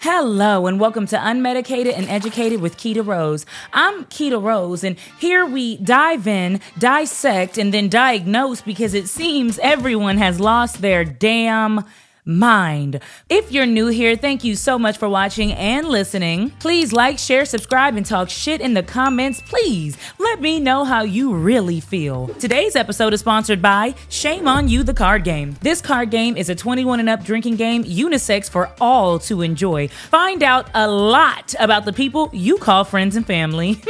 Hello and welcome to Unmedicated and Educated with Keita Rose. I'm Keita Rose, and here we dive in, dissect, and then diagnose because it seems everyone has lost their damn mind. If you're new here, thank you so much for watching and listening. Please like, share, subscribe, and talk shit in the comments. Please let me know how you really feel. Today's episode is sponsored by Shame on You, the card game. This card game is a 21 and up drinking game, unisex for all to enjoy. Find out a lot about the people you call friends and family.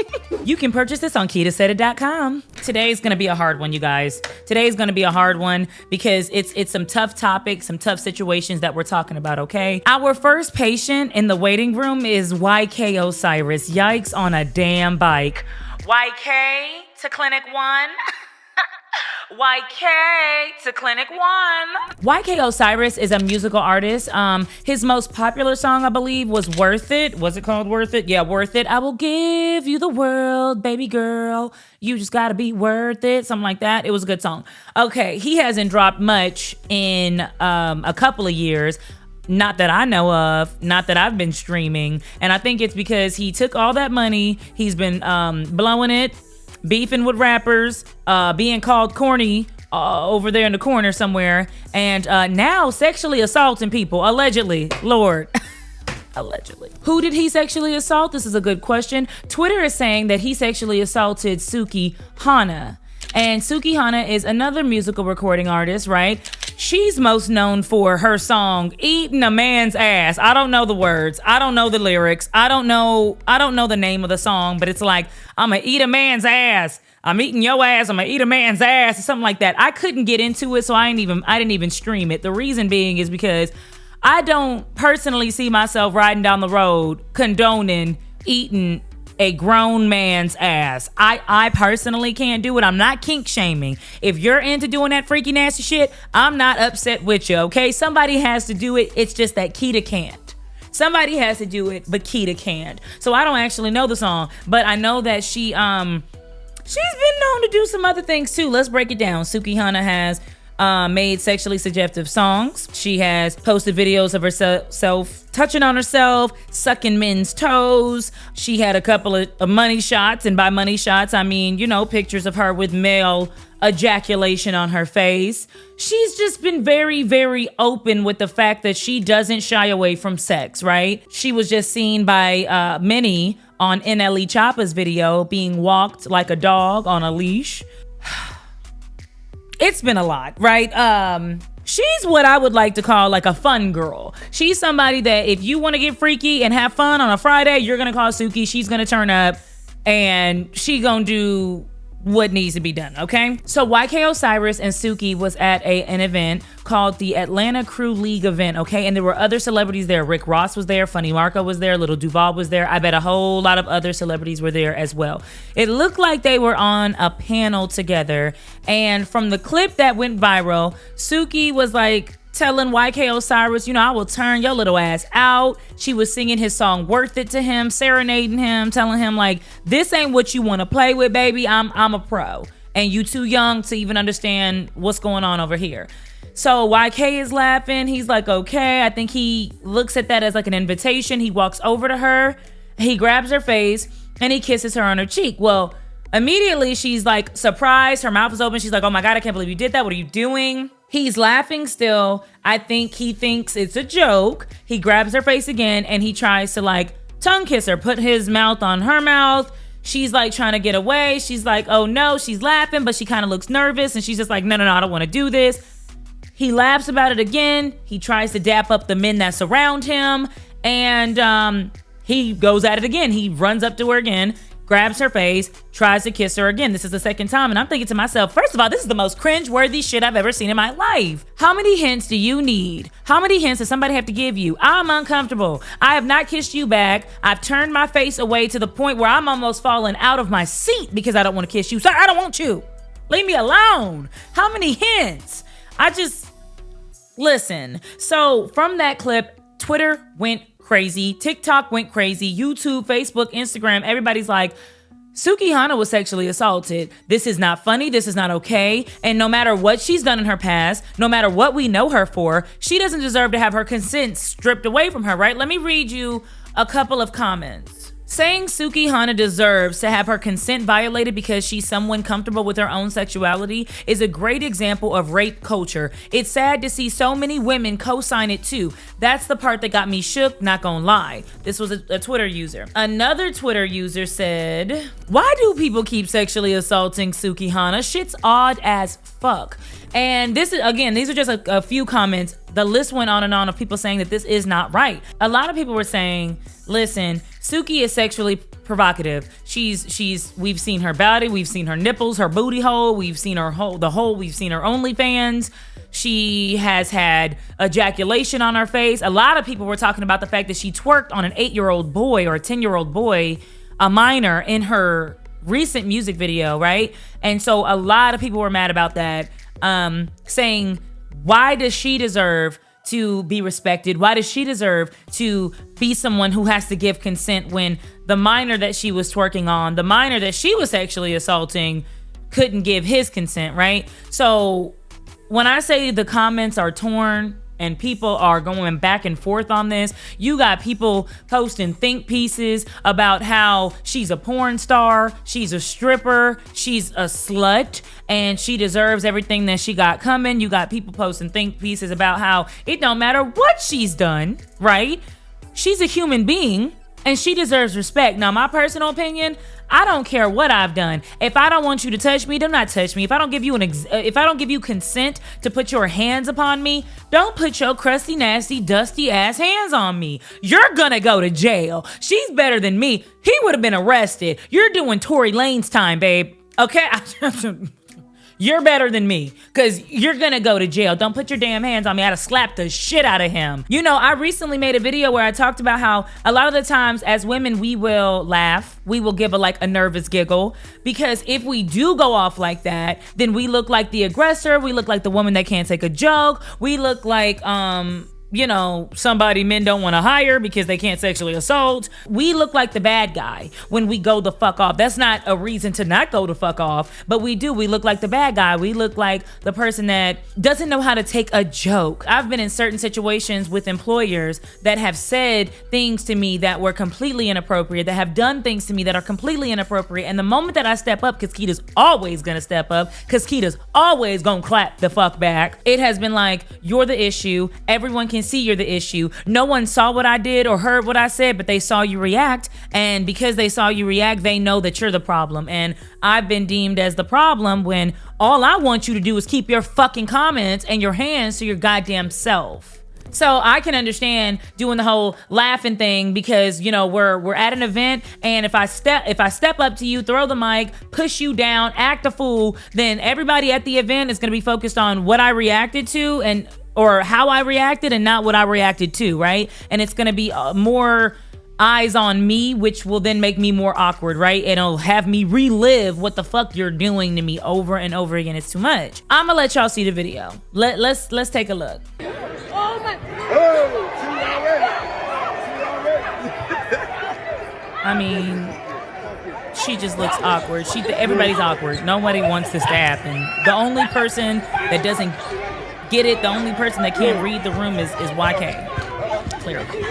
You can purchase this on KeitaSaidIt.com. Today's gonna be a hard one, you guys. Today's gonna be a hard one because it's some tough topics, some tough situations that we're talking about, okay? Our first patient in the waiting room is YK Osiris. Yikes on a damn bike. YK to Clinic 1. YK to Clinic 1. YK Osiris is a musical artist. His most popular song, I believe, was Worth It. Was it called Worth It? Yeah, Worth It. I will give you the world, baby girl. You just gotta be worth it. Something like that. It was a good song. Okay, he hasn't dropped much in a couple of years. Not that I know of, not that I've been streaming. And I think it's because he took all that money. He's been blowing it, beefing with rappers, being called corny over there in the corner somewhere, and now sexually assaulting people, allegedly. Lord. Allegedly. Who did he sexually assault? This is a good question. Twitter is saying that he sexually assaulted Suki Hana. And Suki Hana is another musical recording artist, right? She's most known for her song, Eating a Man's Ass. I don't know the words. I don't know the lyrics. I don't know the name of the song, but it's like, I'ma eat a man's ass. I'm eating your ass. I'm gonna eat a man's ass, or something like that. I couldn't get into it, so I didn't even stream it. The reason being is because I don't personally see myself riding down the road condoning eating a grown man's ass. I personally can't do it. I'm not kink shaming. If you're into doing that freaky nasty shit, I'm not upset with you, okay? Somebody has to do it. It's just that Keita can't. Somebody has to do it, but Keita can't. So I don't actually know the song, but I know that she's been known to do some other things too. Let's break it down. Suki Hana has made sexually suggestive songs. She has posted videos of herself touching on herself, sucking men's toes. She had a couple of money shots, and by money shots, I mean, pictures of her with male ejaculation on her face. She's just been very, very open with the fact that she doesn't shy away from sex, right? She was just seen by many on NLE Choppa's video being walked like a dog on a leash. It's been a lot, right? She's what I would like to call like a fun girl. She's somebody that if you want to get freaky and have fun on a Friday, you're going to call Suki. She's going to turn up and she going to do what needs to be done, okay? So YK Osiris and Suki was at an event called the Atlanta Crew League event, okay? And there were other celebrities there. Rick Ross was there, Funny Marco was there, Little Duval was there. I bet a whole lot of other celebrities were there as well. It looked like they were on a panel together. And from the clip that went viral, Suki was like telling YK Osiris, I will turn your little ass out. She was singing his song Worth It to him, serenading him, telling him like, this ain't what you want to play with, baby. I'm a pro. And you too young to even understand what's going on over here. So YK is laughing. He's like, okay. I think he looks at that as like an invitation. He walks over to her. He grabs her face and he kisses her on her cheek. Well, immediately she's like surprised. Her mouth is open. She's like, oh my God, I can't believe you did that. What are you doing? He's laughing still. I think he thinks it's a joke. He grabs her face again and he tries to like tongue kiss her, put his mouth on her mouth. She's like trying to get away. She's like, oh no, she's laughing, but she kind of looks nervous and she's just like, no, I don't want to do this. He laughs about it again. He tries to dap up the men that surround him and he goes at it again. He runs up to her again, grabs her face, tries to kiss her again. This is the second time, and I'm thinking to myself, first of all, this is the most cringe-worthy shit I've ever seen in my life. How many hints do you need? How many hints does somebody have to give you? I'm uncomfortable. I have not kissed you back. I've turned my face away to the point where I'm almost falling out of my seat because I don't want to kiss you. Sir, I don't want you. Leave me alone. How many hints? Listen. So from that clip, Twitter went crazy. TikTok went crazy. YouTube, Facebook, Instagram, everybody's like, Suki Hana was sexually assaulted. This is not funny. This is not okay. And no matter what she's done in her past, no matter what we know her for, she doesn't deserve to have her consent stripped away from her, right? Let me read you a couple of comments. Saying Suki Hana deserves to have her consent violated because she's someone comfortable with her own sexuality is a great example of rape culture. It's sad to see so many women co-sign it too. That's the part that got me shook, not gonna lie. This was a Twitter user. Another Twitter user said, why do people keep sexually assaulting Suki Hana? Shit's odd as fuck. And this is, again, these are just a few comments. The list went on and on of people saying that this is not right. A lot of people were saying, listen, Suki is sexually provocative. We've seen her body, we've seen her nipples, her booty hole, we've seen her we've seen her OnlyFans. She has had ejaculation on her face. A lot of people were talking about the fact that she twerked on an 8-year-old boy or a 10-year-old boy, a minor, in her recent music video, right? And so a lot of people were mad about that, saying, why does she deserve to be respected? Why does she deserve to be someone who has to give consent when the minor that she was twerking on, the minor that she was sexually assaulting, couldn't give his consent, right? So when I say the comments are torn and people are going back and forth on this, you got people posting think pieces about how she's a porn star, she's a stripper, she's a slut, and she deserves everything that she got coming. You got people posting think pieces about how it don't matter what she's done, right? She's a human being and she deserves respect. Now, my personal opinion, I don't care what I've done. If I don't want you to touch me, do not touch me. If I don't give you consent to put your hands upon me, don't put your crusty, nasty, dusty ass hands on me. You're gonna go to jail. She's better than me. He would have been arrested. You're doing Tory Lanez time, babe. Okay? You're better than me because you're gonna go to jail. Don't put your damn hands on me. I'd have slapped the shit out of him. You know, I recently made a video where I talked about how a lot of the times as women, we will laugh. We will give a nervous giggle because if we do go off like that, then we look like the aggressor. We look like the woman that can't take a joke. We look like, somebody men don't want to hire because they can't sexually assault. We look like the bad guy when we go the fuck off. That's not a reason to not go the fuck off, but we do. We look like the bad guy. We look like the person that doesn't know how to take a joke. I've been in certain situations with employers that have said things to me that were completely inappropriate, that have done things to me that are completely inappropriate. And the moment that I step up, because Keita's always gonna step up, because Keita's always gonna clap the fuck back, it has been like, you're the issue. Everyone can see you're the issue. No one saw what I did or heard what I said, but they saw you react. And because they saw you react, they know that you're the problem. And I've been deemed as the problem when all I want you to do is keep your fucking comments and your hands to your goddamn self. So I can understand doing the whole laughing thing because, we're at an event, and if I step up to you, throw the mic, push you down, act a fool, then everybody at the event is going to be focused on what I reacted to or how I reacted and not what I reacted to, right? And it's going to be more eyes on me, which will then make me more awkward, right? And it'll have me relive what the fuck you're doing to me over and over again. It's too much. I'm gonna let y'all see the video. Let's take a look. Oh my. I mean, she just looks awkward. Everybody's awkward. Nobody wants this to happen. The only person that doesn't get it, the only person that can't read the room is YK. Clearly.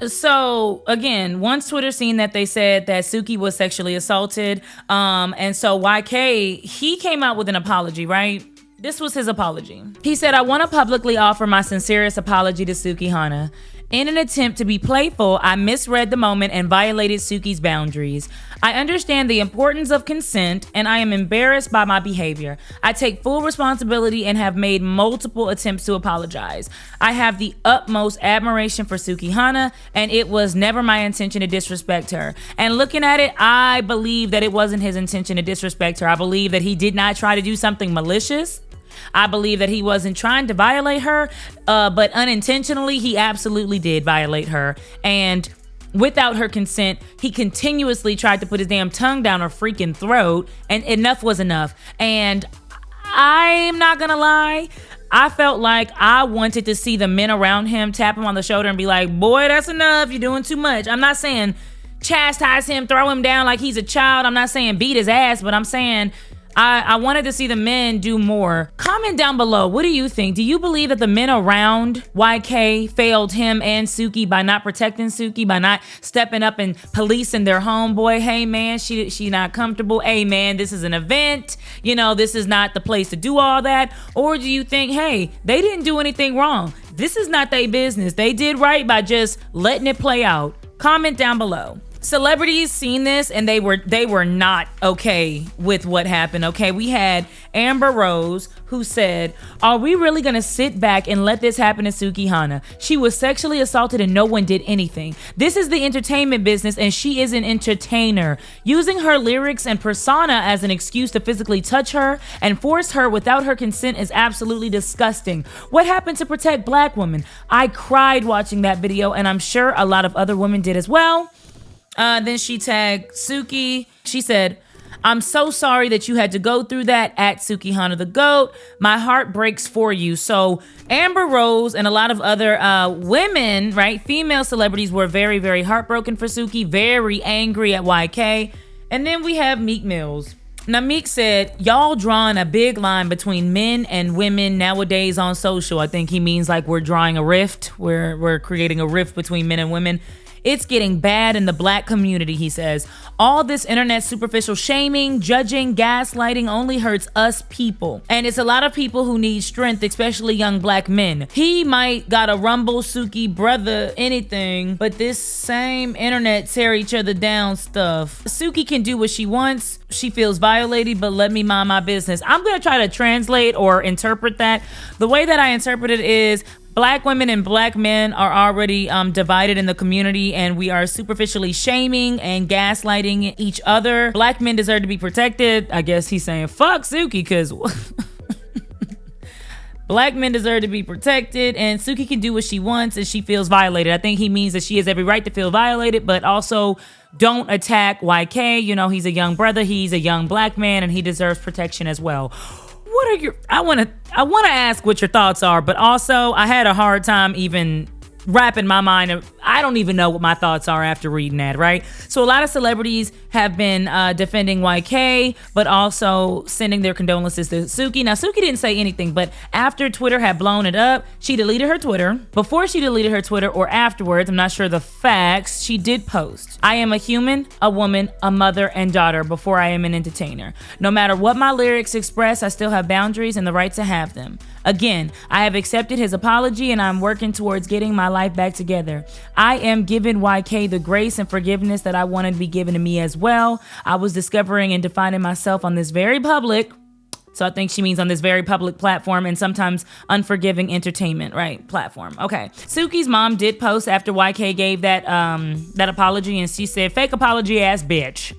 So again, once Twitter seen that they said that Suki was sexually assaulted, and so YK, he came out with an apology, right? This was his apology. He said, I want to publicly offer my sincerest apology to Suki Hana. In an attempt to be playful, I misread the moment and violated Suki's boundaries. I understand the importance of consent, and I am embarrassed by my behavior. I take full responsibility and have made multiple attempts to apologize. I have the utmost admiration for Suki Hana, and it was never my intention to disrespect her. And looking at it, I believe that it wasn't his intention to disrespect her. I believe that he did not try to do something malicious. I believe that he wasn't trying to violate her, but unintentionally, he absolutely did violate her. And without her consent, he continuously tried to put his damn tongue down her freaking throat, and enough was enough. And I'm not gonna lie, I felt like I wanted to see the men around him tap him on the shoulder and be like, boy, that's enough, you're doing too much. I'm not saying chastise him, throw him down like he's a child. I'm not saying beat his ass, but I'm saying I wanted to see the men do more. Comment down below. What do you think? Do you believe that the men around YK failed him and Suki by not protecting Suki, by not stepping up and policing their homeboy? Hey man, she not comfortable. Hey man, this is an event. You know, this is not the place to do all that. Or do you think, hey, they didn't do anything wrong. This is not their business. They did right by just letting it play out. Comment down below. Celebrities seen this and they were not okay with what happened. Okay, we had Amber Rose who said, "Are we really gonna sit back and let this happen to Suki Hana? She was sexually assaulted and no one did anything. This is the entertainment business and she is an entertainer. Using her lyrics and persona as an excuse to physically touch her and force her without her consent is absolutely disgusting. What happened to protect black women?" I cried watching that video and I'm sure a lot of other women did as well. Then she tagged Suki. She said, "I'm so sorry that you had to go through that at Suki Hana the GOAT. My heart breaks for you." So Amber Rose and a lot of other women, right, female celebrities were very, very heartbroken for Suki, very angry at YK. And then we have Meek Mills. Now Meek said, "Y'all drawing a big line between men and women nowadays on social." I think he means like we're drawing a rift. We're creating a rift between men and women. "It's getting bad in the black community," he says. "All this internet superficial shaming, judging, gaslighting only hurts us people. And it's a lot of people who need strength, especially young black men. He might got a rumble, Suki, brother, anything, but this same internet tear each other down stuff. Suki can do what she wants. She feels violated, but let me mind my business." I'm gonna try to translate or interpret that. The way that I interpret it is, black women and black men are already divided in the community and we are superficially shaming and gaslighting each other. Black men deserve to be protected. I guess he's saying fuck Suki because black men deserve to be protected and Suki can do what she wants and she feels violated. I think he means that she has every right to feel violated, but also don't attack YK. You know, he's a young brother, he's a young black man and he deserves protection as well. What are your, I want to ask what your thoughts are, but also I had a hard time even wrapping my mind. I don't even know what my thoughts are after reading that, right? So a lot of celebrities have been defending YK, but also sending their condolences to Suki. Now, Suki didn't say anything, but after Twitter had blown it up, she deleted her Twitter. Before she deleted her Twitter or afterwards, I'm not sure the facts, she did post, "I am a human, a woman, a mother, and daughter before I am an entertainer. No matter what my lyrics express, I still have boundaries and the right to have them. Again, I have accepted his apology and I'm working towards getting my life back together. I am giving YK the grace and forgiveness that I wanted to be given to me as well. I was discovering and defining myself on this very public," so I think she means on this very public platform and sometimes unforgiving entertainment, right, platform. Okay. Suki's mom did post after YK gave that apology and she said, "Fake apology ass bitch."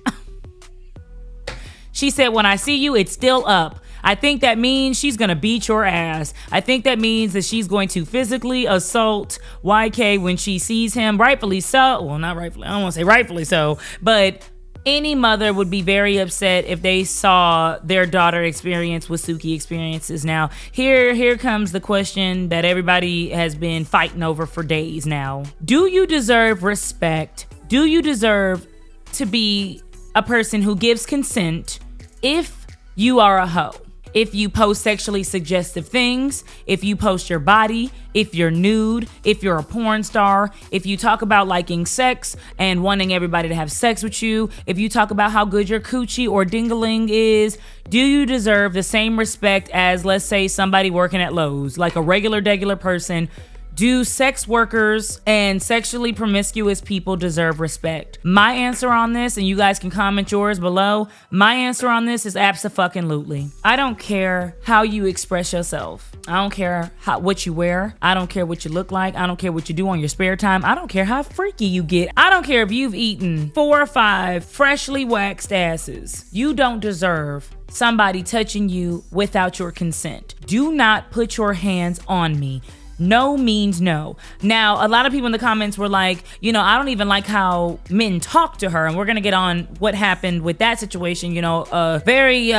She said, "When I see you, it's still up. I think that means she's gonna beat your ass. I think that means that she's going to physically assault YK when she sees him, rightfully so." Well, not rightfully, I don't wanna say rightfully so, but any mother would be very upset if they saw their daughter experience what Suki experiences. Now, here comes the question that everybody has been fighting over for days now. Do you deserve respect? Do you deserve to be a person who gives consent if you are a hoe? If you post sexually suggestive things, if you post your body, if you're nude, if you're a porn star, if you talk about liking sex and wanting everybody to have sex with you, if you talk about how good your coochie or dingaling is, do you deserve the same respect as, let's say, somebody working at Lowe's, like a regular person? Do sex workers and sexually promiscuous people deserve respect? My answer on this, and you guys can comment yours below, my answer on this is abso-fucking-lutely. I don't care how you express yourself. I don't care what you wear. I don't care what you look like. I don't care what you do on your spare time. I don't care how freaky you get. I don't care if you've eaten 4 or 5 freshly waxed asses. You don't deserve somebody touching you without your consent. Do not put your hands on me. No means no. Now, a lot of people in the comments were like, you know, I don't even like how men talk to her. And we're going to get on what happened with that situation. You know, a very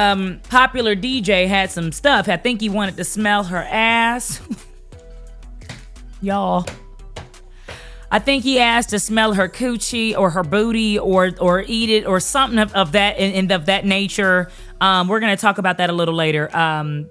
popular DJ had some stuff. I think he wanted to smell her ass. Y'all, I think he asked to smell her coochie or her booty or eat it or something of that and of that nature. We're going to talk about that a little later.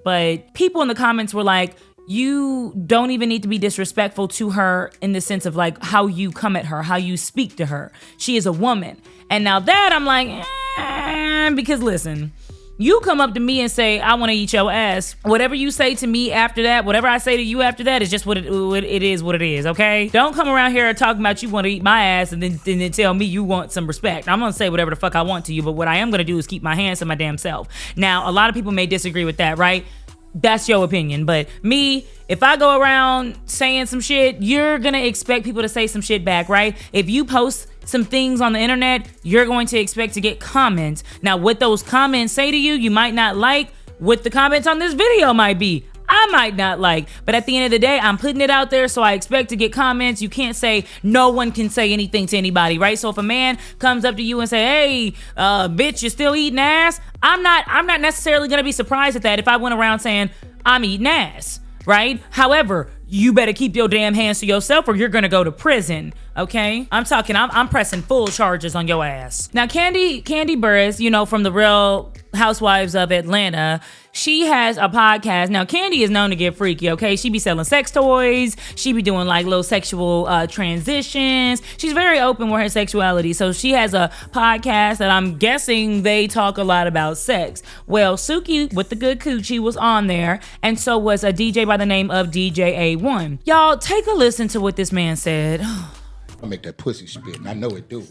But people in the comments were like, you don't even need to be disrespectful to her in the sense of like how you come at her, how you speak to her. She is a woman. And now that I'm like, because listen, you come up to me and say, I want to eat your ass. Whatever you say to me after that, whatever I say to you after that is just what it is what it is, okay? Don't come around here talking about you want to eat my ass and then tell me you want some respect. I'm going to say whatever the fuck I want to you, but what I am going to do is keep my hands to my damn self. Now, a lot of people may disagree with that, right? That's your opinion. But me, if I go around saying some shit, you're going to expect people to say some shit back, right? If you post some things on the internet, you're going to expect to get comments. Now, what those comments say to you, you might not like. What the comments on this video might be, I might not like. But at the end of the day, I'm putting it out there, so I expect to get comments. You can't say no one can say anything to anybody, right? So if a man comes up to you and say, hey, bitch, you still eating ass? I'm not necessarily going to be surprised at that if I went around saying I'm eating ass, right? However, you better keep your damn hands to yourself or you're gonna go to prison, okay? I'm pressing full charges on your ass. Now, Kandi Burruss, you know, from the Real Housewives of Atlanta, she has a podcast. Now, Kandi is known to get freaky, okay? She be selling sex toys. She be doing like little sexual transitions. She's very open with her sexuality. So she has a podcast that I'm guessing they talk a lot about sex. Well, Suki with the good coochie was on there, and so was a DJ by the name of DJ A1. Y'all, take a listen to what this man said. I make that pussy spit, and I know it do.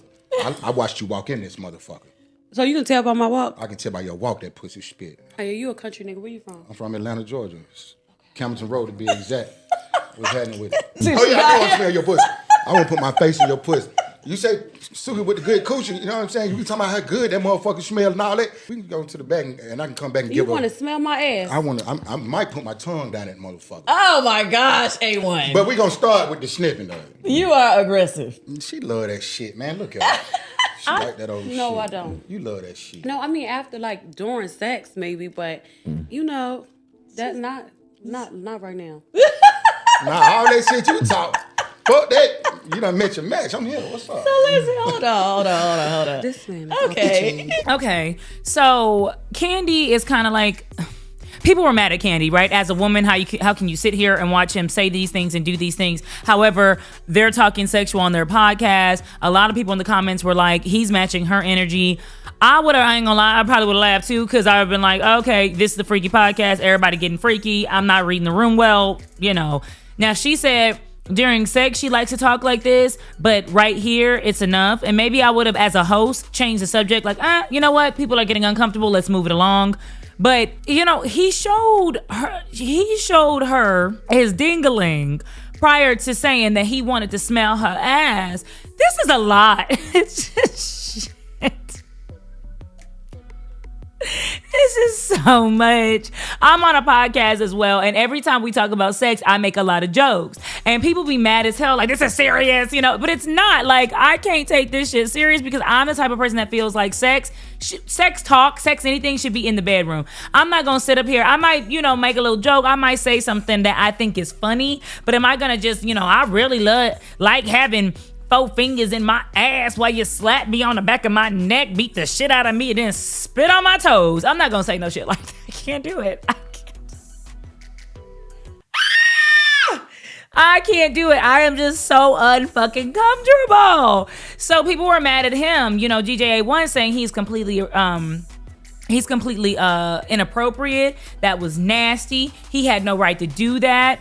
I watched you walk in this motherfucker. So you can tell by my walk? I can tell by your walk that pussy spit. Hey, you a country nigga. Where you from? I'm from Atlanta, Georgia. Campbellton Road to be exact. What's happening with it? Oh yeah, I want to smell your pussy. I want to put my face in your pussy. You say Suki with the good coochie, you know what I'm saying? You be talking about how good that motherfucker smell and all that. We can go to the back and I can come back and give her. You want to smell my ass? I might put my tongue down that motherfucker. Oh my gosh, A1. But we gonna start with the sniffing though. You are aggressive. She love that shit, man. Look at her. She like that old shit. No, I don't. You love that shit. No, I mean after like during sex maybe, but you know, that not right now. Nah, all that shit you talk. Fuck that. You done met your match. I'm here. What's up? So listen, hold on. This man is Okay. Okay, so Kandi is kind of like, people were mad at Kandi, right? As a woman, how can you sit here and watch him say these things and do these things? However, they're talking sexual on their podcast. A lot of people in the comments were like, he's matching her energy. I ain't gonna lie, I probably would have laughed too, because I would have been like, okay, this is the freaky podcast. Everybody getting freaky. I'm not reading the room well, you know. Now, she said during sex, she likes to talk like this, but right here, it's enough. And maybe I would have, as a host, changed the subject. Like, you know what? People are getting uncomfortable. Let's move it along. But, you know, he showed her his dingling prior to saying that he wanted to smell her ass. This is a lot. It's just shit. This is so much. I'm on a podcast as well, and every time we talk about sex, I make a lot of jokes. And people be mad as hell, like, this is serious, you know, but it's not. Like, I can't take this shit serious because I'm the type of person that feels like sex talk, sex anything should be in the bedroom. I'm not gonna sit up here. I might, you know, make a little joke. I might say something that I think is funny, but am I gonna just, you know, I really like having 4 fingers in my ass while you slap me on the back of my neck, beat the shit out of me, and then spit on my toes. I'm not gonna say no shit like that. I can't do it. I can't do it. I am just so unfucking comfortable. So people were mad at him. You know, GJA1 saying he's completely inappropriate. That was nasty. He had no right to do that.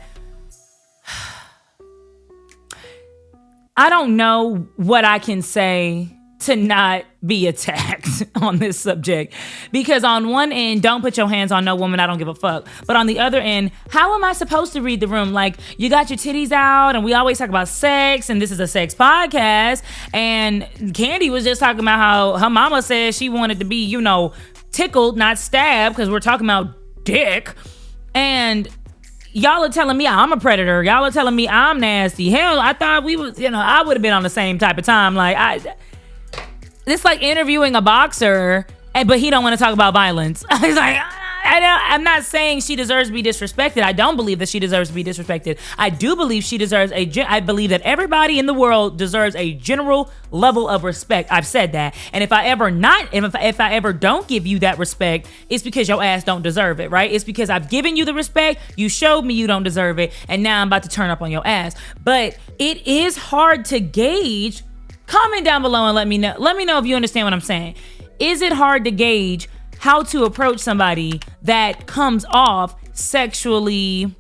I don't know what I can say to not be attacked on this subject, because on one end, don't put your hands on no woman, I don't give a fuck. But on the other end, how am I supposed to read the room? Like, you got your titties out and we always talk about sex and this is a sex podcast, and Kandi was just talking about how her mama said she wanted to be, you know, tickled, not stabbed, because we're talking about dick. And y'all are telling me I'm a predator. Y'all are telling me I'm nasty. Hell, I thought we was, you know, I would have been on the same type of time. Like, it's like interviewing a boxer, but he don't want to talk about violence. He's like, I'm not saying she deserves to be disrespected. I don't believe that she deserves to be disrespected. I do believe she deserves I believe that everybody in the world deserves a general level of respect. I've said that. And if I ever don't give you that respect, it's because your ass don't deserve it, right? It's because I've given you the respect, you showed me you don't deserve it, and now I'm about to turn up on your ass. But it is hard to gauge. Comment down below and let me know. Let me know if you understand what I'm saying. Is it hard to gauge how to approach somebody that comes off sexually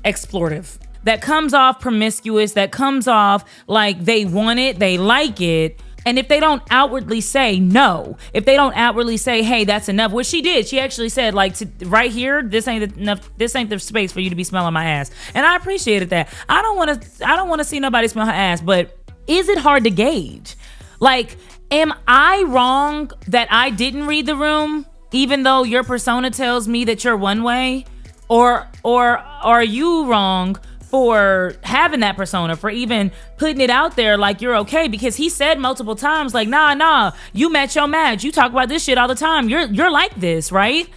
explorative, that comes off promiscuous, that comes off like they want it, they like it, and if they don't outwardly say no, if they don't outwardly say, hey, that's enough, which she did. She actually said, like, right here, this ain't enough, this ain't the space for you to be smelling my ass. And I appreciated that. I don't want to see nobody smell her ass, but is it hard to gauge? Like, am I wrong that I didn't read the room, even though your persona tells me that you're one way? Or are you wrong for having that persona, for even putting it out there like you're okay? Because he said multiple times, like, nah, you match your match. You talk about this shit all the time. You're like this, right?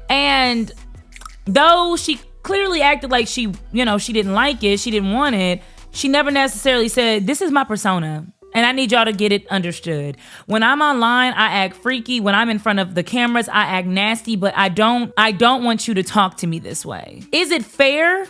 And though she clearly acted like she didn't like it, she didn't want it, she never necessarily said, this is my persona. And I need y'all to get it understood. When I'm online, I act freaky. When I'm in front of the cameras, I act nasty, but I don't want you to talk to me this way. Is it fair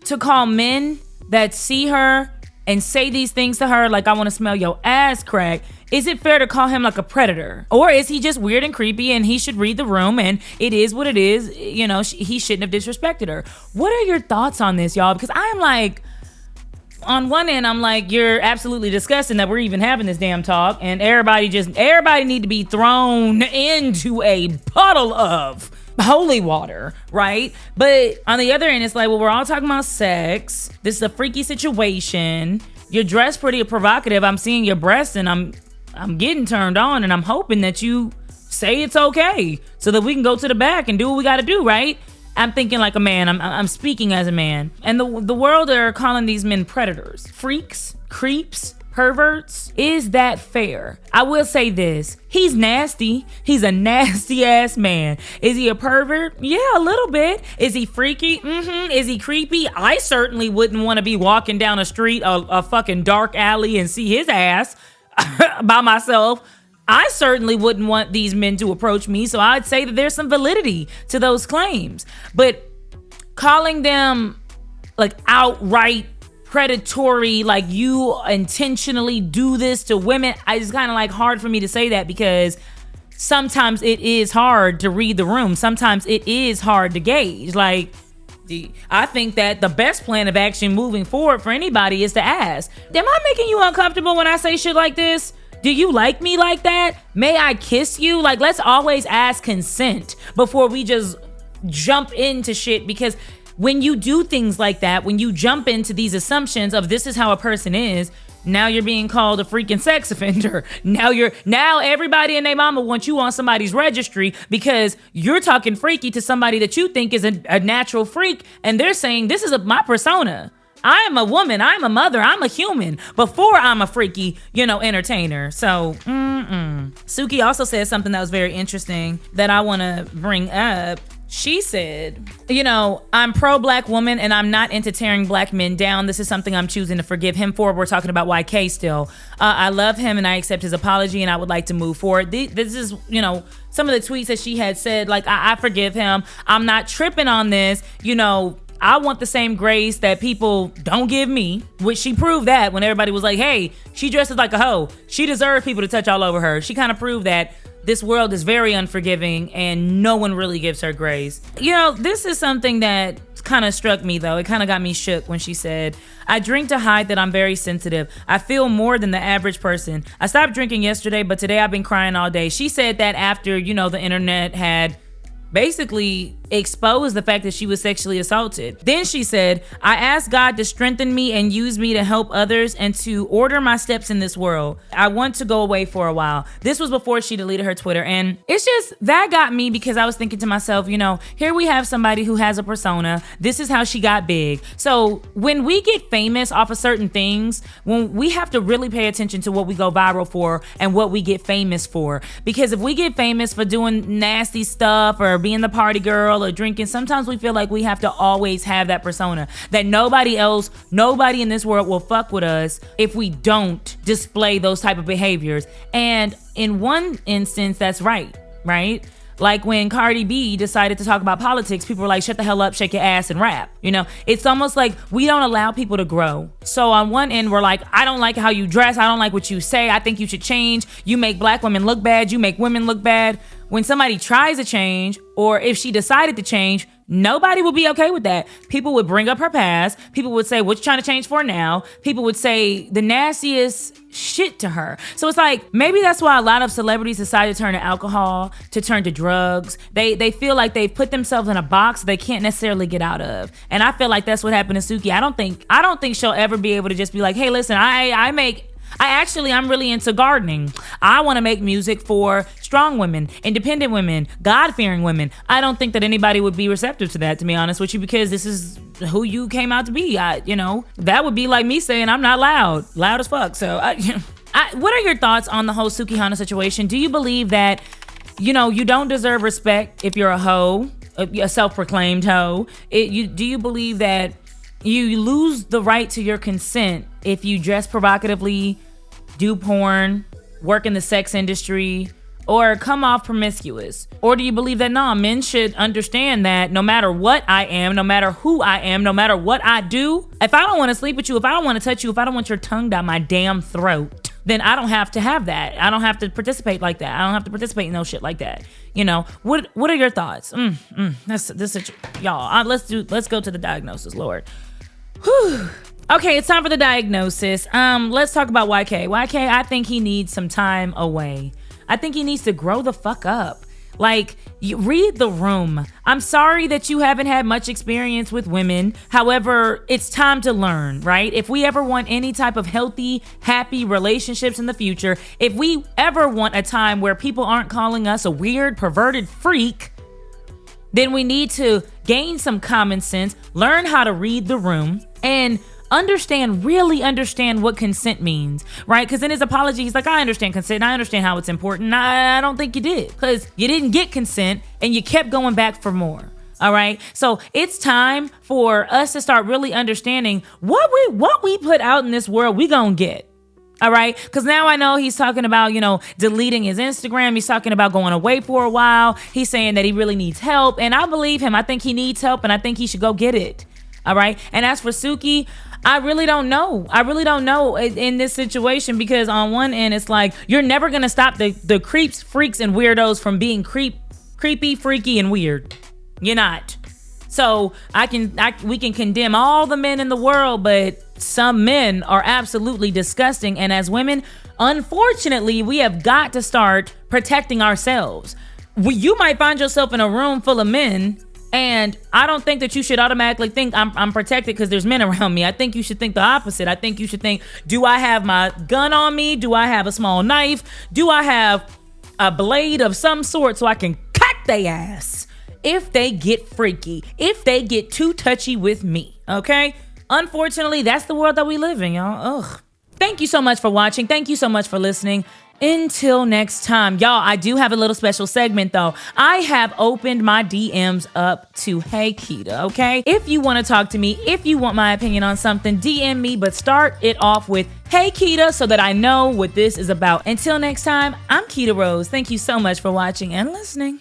to call men that see her and say these things to her, like, I want to smell your ass crack? Is it fair to call him like a predator? Or is he just weird and creepy and he should read the room and it is what it is? You know, he shouldn't have disrespected her. What are your thoughts on this, y'all? Because I am like, on one end, I'm like, you're absolutely disgusting that we're even having this damn talk, and everybody need to be thrown into a puddle of holy water, right? But on the other end, it's like, well, we're all talking about sex. This is a freaky situation. You're dressed pretty provocative. I'm seeing your breasts, and I'm getting turned on, and I'm hoping that you say it's okay so that we can go to the back and do what we got to do, right? I'm thinking like a man. I'm speaking as a man. And the world are calling these men predators, freaks, creeps, perverts. Is that fair? I will say this. He's nasty. He's a nasty ass man. Is he a pervert? Yeah, a little bit. Is he freaky? Mm-hmm. Is he creepy? I certainly wouldn't want to be walking down a street, a fucking dark alley, and see his ass by myself. I certainly wouldn't want these men to approach me, so I'd say that there's some validity to those claims. But calling them like outright predatory, like you intentionally do this to women, it's kind of like hard for me to say that, because sometimes it is hard to read the room. Sometimes it is hard to gauge. Like, I think that the best plan of action moving forward for anybody is to ask, am I making you uncomfortable when I say shit like this? Do you like me like that? May I kiss you? Like, let's always ask consent before we just jump into shit, because when you do things like that, when you jump into these assumptions of this is how a person is, now you're being called a freaking sex offender. Now everybody and their mama wants you on somebody's registry because you're talking freaky to somebody that you think is a natural freak, and they're saying this is my persona. I am a woman, I'm a mother, I'm a human before I'm a freaky, entertainer. So, Suki also said something that was very interesting that I want to bring up. She said, I'm pro-black woman and I'm not into tearing black men down. This is something I'm choosing to forgive him for. We're talking about YK still. I love him and I accept his apology and I would like to move forward. This is, some of the tweets that she had said, like, I forgive him. I'm not tripping on this, I want the same grace that people don't give me, which she proved that when everybody was like, hey, she dresses like a hoe. She deserves people to touch all over her. She kind of proved that this world is very unforgiving and no one really gives her grace. This is something that kind of struck me, though. It kind of got me shook when she said, I drink to hide that I'm very sensitive. I feel more than the average person. I stopped drinking yesterday, but today I've been crying all day. She said that after, the internet had basically exposed the fact that she was sexually assaulted. Then she said, I asked God to strengthen me and use me to help others and to order my steps in this world. I want to go away for a while. This was before she deleted her Twitter. And it's just, that got me because I was thinking to myself, here we have somebody who has a persona. This is how she got big. So when we get famous off of certain things, when we have to really pay attention to what we go viral for and what we get famous for. Because if we get famous for doing nasty stuff or being the party girl girl or drinking, sometimes we feel like we have to always have that persona, that nobody in this world will fuck with us if we don't display those type of behaviors. And in one instance, that's right? Like when Cardi B decided to talk about politics, people were like, shut the hell up, shake your ass and rap. It's almost like we don't allow people to grow. So on one end, we're like, I don't like how you dress. I don't like what you say. I think you should change. You make black women look bad. You make women look bad. When somebody tries to change, or if she decided to change, nobody would be okay with that. People would bring up her past. People would say, what you trying to change for now? People would say the nastiest shit to her. So it's like, maybe that's why a lot of celebrities decide to turn to alcohol, to turn to drugs. They feel like they've put themselves in a box they can't necessarily get out of. And I feel like that's what happened to Suki. I don't think she'll ever be able to just be like, hey, listen, I'm really into gardening. I want to make music for strong women, independent women, God-fearing women. I don't think that anybody would be receptive to that, to be honest with you, because this is who you came out to be. That would be like me saying I'm not loud as fuck. So, what are your thoughts on the whole Sukihana situation? Do you believe that, you don't deserve respect if you're a hoe, a self-proclaimed hoe? Do you believe that you lose the right to your consent if you dress provocatively, do porn, work in the sex industry, or come off promiscuous? Or do you believe that men should understand that no matter what I am, no matter who I am, no matter what I do, if I don't want to sleep with you, if I don't want to touch you, if I don't want your tongue down my damn throat, then I don't have to have that. I don't have to participate like that. I don't have to participate in no shit like that. What are your thoughts? Y'all, let's go to the diagnosis, Lord. Whew. Okay, it's time for the diagnosis. Let's talk about YK. YK, I think he needs some time away. I think he needs to grow the fuck up. Like, read the room. I'm sorry that you haven't had much experience with women. However, it's time to learn, right? If we ever want any type of healthy, happy relationships in the future, if we ever want a time where people aren't calling us a weird, perverted freak, then we need to gain some common sense, learn how to read the room, and really understand what consent means, right? Because in his apology, he's like, I understand consent. I understand how it's important. I don't think you did, because you didn't get consent and you kept going back for more. All right. So it's time for us to start really understanding what we put out in this world, we gonna get. All right. Because now I know he's talking about, deleting his Instagram. He's talking about going away for a while. He's saying that he really needs help. And I believe him. I think he needs help, and I think he should go get it. All right. And as for Suki, I really don't know. In this situation, because on one end, it's like, you're never going to stop the creeps, freaks, and weirdos from being creepy, freaky, and weird. You're not. So we can condemn all the men in the world, but some men are absolutely disgusting. And as women, unfortunately, we have got to start protecting ourselves. You might find yourself in a room full of men, and I don't think that you should automatically think I'm protected because there's men around me. I think you should think the opposite. I think you should think, do I have my gun on me? Do I have a small knife? Do I have a blade of some sort so I can cut their ass if they get freaky, if they get too touchy with me, okay? Unfortunately, that's the world that we live in, y'all. Ugh. Thank you so much for watching. Thank you so much for listening. Until next time, y'all, I do have a little special segment though. I have opened my DMs up to Hey Keita, okay? If you want to talk to me, if you want my opinion on something, DM me, but start it off with Hey Keita so that I know what this is about. Until next time, I'm Keita Rose. Thank you so much for watching and listening.